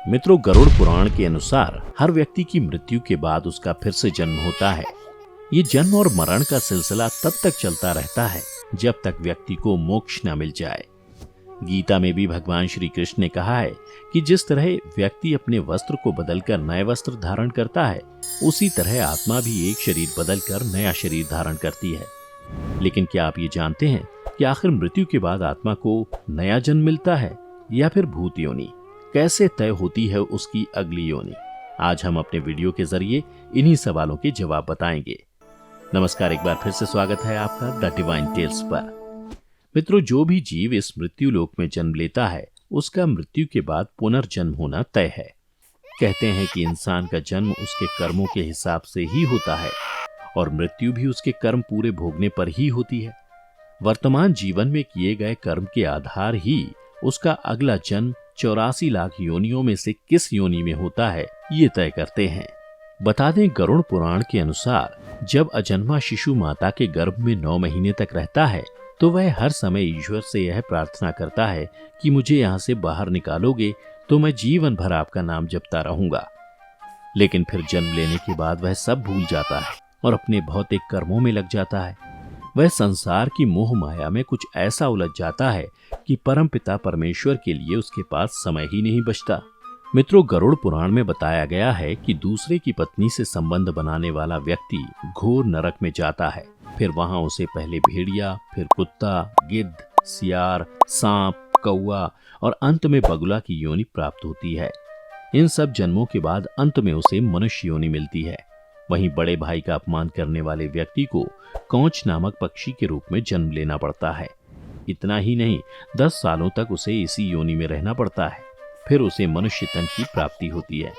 मित्रों, गरुड़ पुराण के अनुसार हर व्यक्ति की मृत्यु के बाद उसका फिर से जन्म होता है। ये जन्म और मरण का सिलसिला तब तक चलता रहता है जब तक व्यक्ति को मोक्ष न मिल जाए। गीता में भी भगवान श्री कृष्ण ने कहा है कि जिस तरह व्यक्ति अपने वस्त्र को बदलकर नए वस्त्र धारण करता है, उसी तरह आत्मा भी एक शरीर बदलकर नया शरीर धारण करती है। लेकिन क्या आप ये जानते हैं कि आखिर मृत्यु के बाद आत्मा को नया जन्म मिलता है या फिर भूत योनि? कैसे तय होती है उसकी अगली योनि? आज हम अपने वीडियो के जरिए इन्हीं सवालों के जवाब बताएंगे। नमस्कार, एक बार फिर से स्वागत है आपका द डिवाइन टेल्स पर। मित्रों, जो भी जीव इस मृत्यु लोक में जन्म लेता है, उसका मृत्यु के बाद पुनर्जन्म होना तय है। कहते हैं कि इंसान का जन्म उसके कर्मों के हिसाब से ही होता है और मृत्यु भी उसके कर्म पूरे भोगने पर ही होती है। वर्तमान जीवन में किए गए कर्म के आधार ही उसका अगला जन्म 84 लाख योनियों में से किस योनि में होता है, ये तय करते हैं। बता दें, गरुड़ पुराण के अनुसार जब अजन्मा शिशु माता के गर्भ में 9 महीने तक रहता है, तो वह हर समय ईश्वर से यह प्रार्थना करता है कि मुझे यहाँ से बाहर निकालोगे तो मैं जीवन भर आपका नाम जपता रहूंगा। लेकिन फिर जन्म लेने के बाद वह सब भूल जाता है और अपने भौतिक कर्मों में लग जाता है। वह संसार की मोह माया में कुछ ऐसा उलझ जाता है कि परमपिता परमेश्वर के लिए उसके पास समय ही नहीं बचता। मित्रों, गरुड़ पुराण में बताया गया है कि दूसरे की पत्नी से संबंध बनाने वाला व्यक्ति घोर नरक में जाता है। फिर वहां उसे पहले भेड़िया, फिर कुत्ता, गिद्ध, सियार, सांप, कौवा और अंत में बगुला की योनि प्राप्त होती है। इन सब जन्मों के बाद अंत में उसे मनुष्य योनि मिलती है। वहीं बड़े भाई का अपमान करने वाले व्यक्ति को कौच नामक पक्षी के रूप में जन्म लेना पड़ता है। इतना ही नहीं, 10 सालों तक उसे इसी योनि में रहना पड़ता है। फिर उसे मनुष्य तन की प्राप्ति होती है।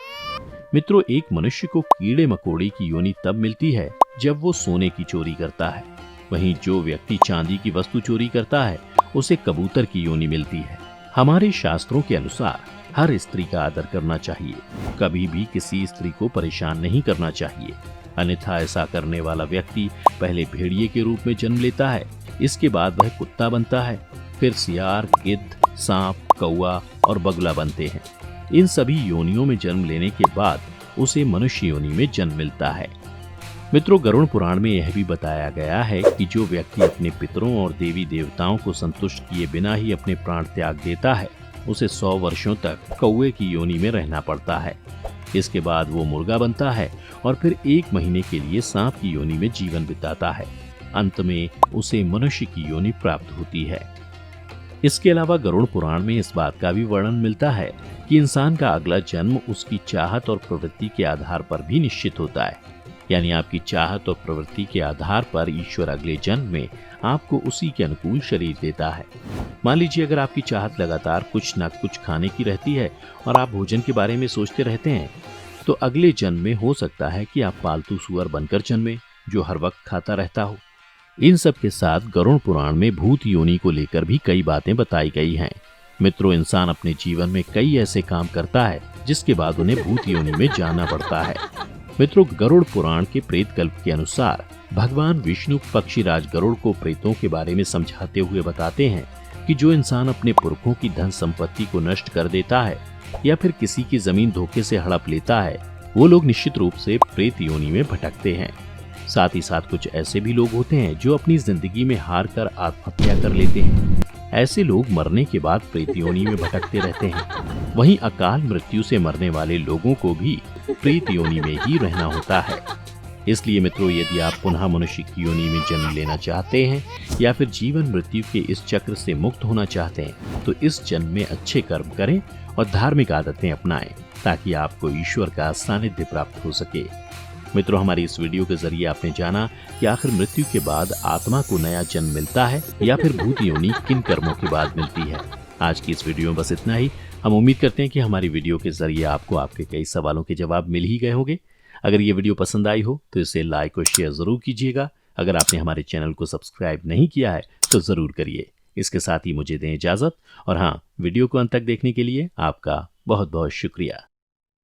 मित्रों, एक मनुष्य को कीड़े मकोड़े की योनि तब मिलती है जब वो सोने की चोरी करता है। वहीं जो व्यक्ति चांदी की वस्तु चोरी करता है, उसे कबूतर की योनि मिलती है। हमारे शास्त्रों के अनुसार हर स्त्री का आदर करना चाहिए। कभी भी किसी स्त्री को परेशान नहीं करना चाहिए, अन्यथा ऐसा करने वाला व्यक्ति पहले भेड़िए के रूप में जन्म लेता है, इसके बाद वह कुत्ता बनता है, फिर सियार, गिद्ध, सांप, कौवा और बगुला बनते हैं। इन सभी योनियों में जन्म लेने के बाद उसे मनुष्य योनि में जन्म मिलता है। मित्रों, गरुड़ पुराण में यह भी बताया गया है कि जो व्यक्ति अपने पितरों और देवी देवताओं को संतुष्ट किए बिना ही अपने प्राण त्याग देता है, उसे 100 वर्षों तक कौवे की योनि में रहना पड़ता है। इसके बाद वो मुर्गा बनता है और फिर 1 महीने के लिए सांप की योनि में जीवन बिताता है। अंत में उसे मनुष्य की योनि प्राप्त होती है। इसके अलावा गरुड़ पुराण में इस बात का भी वर्णन मिलता है कि इंसान का अगला जन्म उसकी चाहत और प्रवृत्ति के आधार पर भी निश्चित होता है। यानी आपकी चाहत और प्रवृत्ति के आधार पर ईश्वर अगले जन्म में आपको उसी के अनुकूल शरीर देता है। मान लीजिए, अगर आपकी चाहत लगातार कुछ न कुछ खाने की रहती है और आप भोजन के बारे में सोचते रहते हैं, तो अगले जन्म में हो सकता है कि आप पालतू सुअर बनकर जन्मे जो हर वक्त खाता रहता हो। इन सब के साथ गरुड़ पुराण में भूत योनि को लेकर भी कई बातें बताई गई हैं। मित्रों, इंसान अपने जीवन में कई ऐसे काम करता है जिसके बाद उन्हें भूत योनि में जाना पड़ता है। मित्रों, गरुड़ पुराण के प्रेत कल्प के अनुसार भगवान विष्णु पक्षीराज गरुड़ को प्रेतों के बारे में समझाते हुए बताते हैं कि जो इंसान अपने पुरखों की धन संपत्ति को नष्ट कर देता है या फिर किसी की जमीन धोखे से हड़प लेता है, वो लोग निश्चित रूप से प्रेत योनि में भटकते हैं। साथ ही साथ कुछ ऐसे भी लोग होते हैं जो अपनी जिंदगी में हार कर आत्महत्या कर लेते हैं। ऐसे लोग मरने के बाद प्रेत योनि में भटकते रहते हैं। वहीं अकाल मृत्यु से मरने वाले लोगों को भी प्रेत योनि में ही रहना होता है। इसलिए मित्रों, यदि आप पुनः मनुष्य की योनि में जन्म लेना चाहते हैं या फिर जीवन मृत्यु के इस चक्र से मुक्त होना चाहते हैं, तो इस जन्म में अच्छे कर्म करें और धार्मिक आदतें अपनाएं, ताकि आपको ईश्वर का सानिध्य प्राप्त हो सके। मित्रों, हमारी इस वीडियो के जरिए आपने जाना कि आखिर मृत्यु के बाद आत्मा को नया जन्म मिलता है या फिर भूत योनि किन कर्मों के बाद मिलती है। आज की इस वीडियो में बस इतना ही। हम उम्मीद करते हैं कि हमारी वीडियो के जरिए आपको आपके कई सवालों के जवाब मिल ही गए होंगे। अगर ये वीडियो पसंद आई हो तो इसे लाइक और शेयर जरूर कीजिएगा। अगर आपने हमारे चैनल को सब्सक्राइब नहीं किया है तो जरूर करिए। इसके साथ ही मुझे दें इजाजत, और हाँ, वीडियो को अंत तक देखने के लिए आपका बहुत बहुत शुक्रिया।